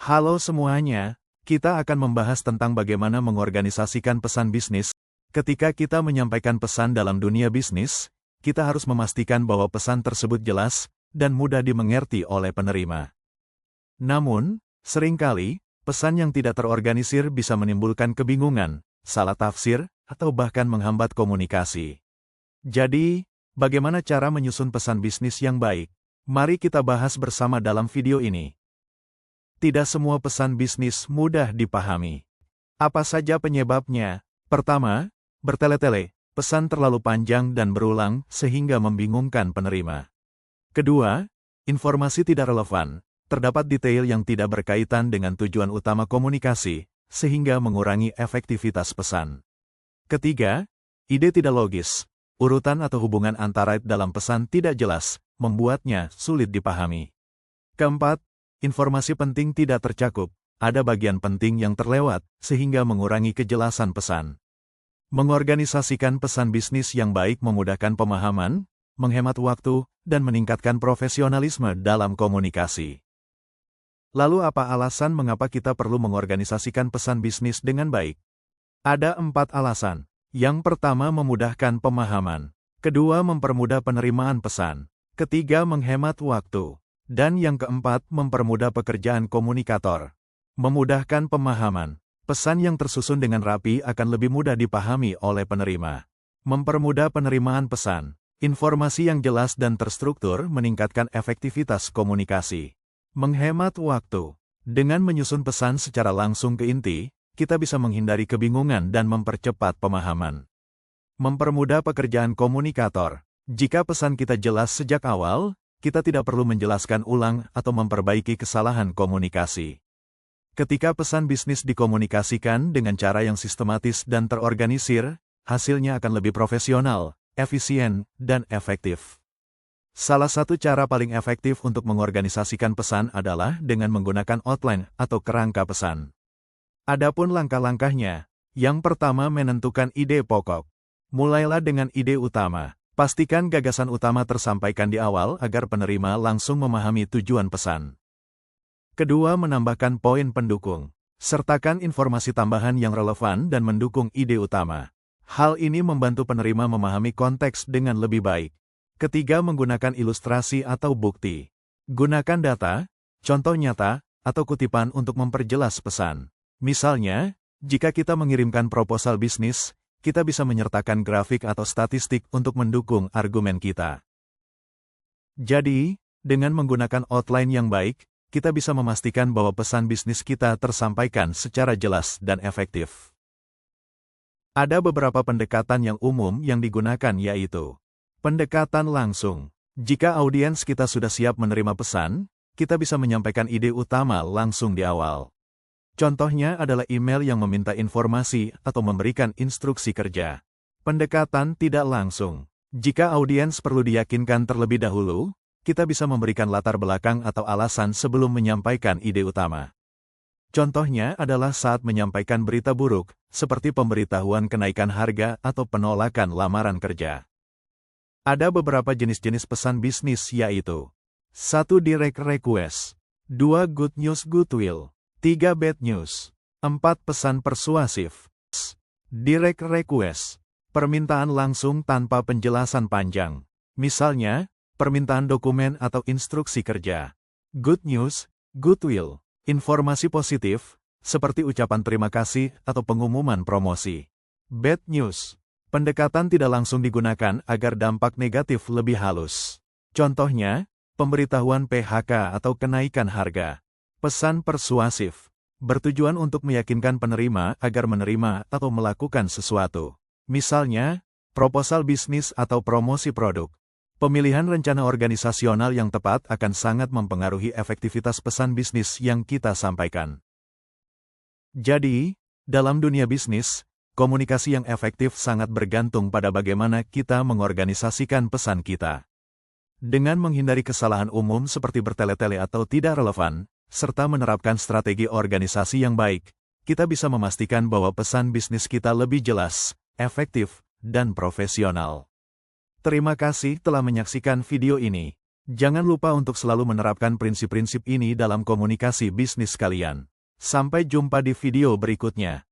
Halo semuanya, kita akan membahas tentang bagaimana mengorganisasikan pesan bisnis. Ketika kita menyampaikan pesan dalam dunia bisnis, kita harus memastikan bahwa pesan tersebut jelas dan mudah dimengerti oleh penerima. Namun, seringkali, pesan yang tidak terorganisir bisa menimbulkan kebingungan, salah tafsir, atau bahkan menghambat komunikasi. Jadi, bagaimana cara menyusun pesan bisnis yang baik? Mari kita bahas bersama dalam video ini. Tidak semua pesan bisnis mudah dipahami. Apa saja penyebabnya? Pertama, bertele-tele, pesan terlalu panjang dan berulang sehingga membingungkan penerima. Kedua, informasi tidak relevan, terdapat detail yang tidak berkaitan dengan tujuan utama komunikasi, sehingga mengurangi efektivitas pesan. Ketiga, ide tidak logis, urutan atau hubungan antara dalam pesan tidak jelas, membuatnya sulit dipahami. Keempat, informasi penting tidak tercakup, ada bagian penting yang terlewat, sehingga mengurangi kejelasan pesan. Mengorganisasikan pesan bisnis yang baik memudahkan pemahaman, menghemat waktu, dan meningkatkan profesionalisme dalam komunikasi. Lalu apa alasan mengapa kita perlu mengorganisasikan pesan bisnis dengan baik? Ada 4 alasan. Yang pertama, memudahkan pemahaman. Kedua, mempermudah penerimaan pesan. Ketiga, menghemat waktu. Dan yang keempat, mempermudah pekerjaan komunikator. Memudahkan pemahaman. Pesan yang tersusun dengan rapi akan lebih mudah dipahami oleh penerima. Mempermudah penerimaan pesan. Informasi yang jelas dan terstruktur meningkatkan efektivitas komunikasi. Menghemat waktu. Dengan menyusun pesan secara langsung ke inti, kita bisa menghindari kebingungan dan mempercepat pemahaman. Mempermudah pekerjaan komunikator. Jika pesan kita jelas sejak awal, kita tidak perlu menjelaskan ulang atau memperbaiki kesalahan komunikasi. Ketika pesan bisnis dikomunikasikan dengan cara yang sistematis dan terorganisir, hasilnya akan lebih profesional, efisien, dan efektif. Salah satu cara paling efektif untuk mengorganisasikan pesan adalah dengan menggunakan outline atau kerangka pesan. Adapun langkah-langkahnya, yang pertama menentukan ide pokok. Mulailah dengan ide utama. Pastikan gagasan utama tersampaikan di awal agar penerima langsung memahami tujuan pesan. Kedua, menambahkan poin pendukung. Sertakan informasi tambahan yang relevan dan mendukung ide utama. Hal ini membantu penerima memahami konteks dengan lebih baik. Ketiga, menggunakan ilustrasi atau bukti. Gunakan data, contoh nyata, atau kutipan untuk memperjelas pesan. Misalnya, jika kita mengirimkan proposal bisnis, kita bisa menyertakan grafik atau statistik untuk mendukung argumen kita. Jadi, dengan menggunakan outline yang baik, kita bisa memastikan bahwa pesan bisnis kita tersampaikan secara jelas dan efektif. Ada beberapa pendekatan yang umum yang digunakan, yaitu pendekatan langsung. Jika audiens kita sudah siap menerima pesan, kita bisa menyampaikan ide utama langsung di awal. Contohnya adalah email yang meminta informasi atau memberikan instruksi kerja. Pendekatan tidak langsung. Jika audiens perlu diyakinkan terlebih dahulu, kita bisa memberikan latar belakang atau alasan sebelum menyampaikan ide utama. Contohnya adalah saat menyampaikan berita buruk, seperti pemberitahuan kenaikan harga atau penolakan lamaran kerja. Ada beberapa jenis-jenis pesan bisnis, yaitu 1. Direct request, 2. Good news goodwill, 3. Bad news, 4. Pesan persuasif. Direct request, permintaan langsung tanpa penjelasan panjang. Misalnya, permintaan dokumen atau instruksi kerja. Good news, goodwill, informasi positif, seperti ucapan terima kasih atau pengumuman promosi. Bad news, pendekatan tidak langsung digunakan agar dampak negatif lebih halus. Contohnya, pemberitahuan PHK atau kenaikan harga. Pesan persuasif, bertujuan untuk meyakinkan penerima agar menerima atau melakukan sesuatu. Misalnya, proposal bisnis atau promosi produk. Pemilihan rencana organisasional yang tepat akan sangat mempengaruhi efektivitas pesan bisnis yang kita sampaikan. Jadi, dalam dunia bisnis, komunikasi yang efektif sangat bergantung pada bagaimana kita mengorganisasikan pesan kita. Dengan menghindari kesalahan umum seperti bertele-tele atau tidak relevan, serta menerapkan strategi organisasi yang baik, kita bisa memastikan bahwa pesan bisnis kita lebih jelas, efektif, dan profesional. Terima kasih telah menyaksikan video ini. Jangan lupa untuk selalu menerapkan prinsip-prinsip ini dalam komunikasi bisnis kalian. Sampai jumpa di video berikutnya.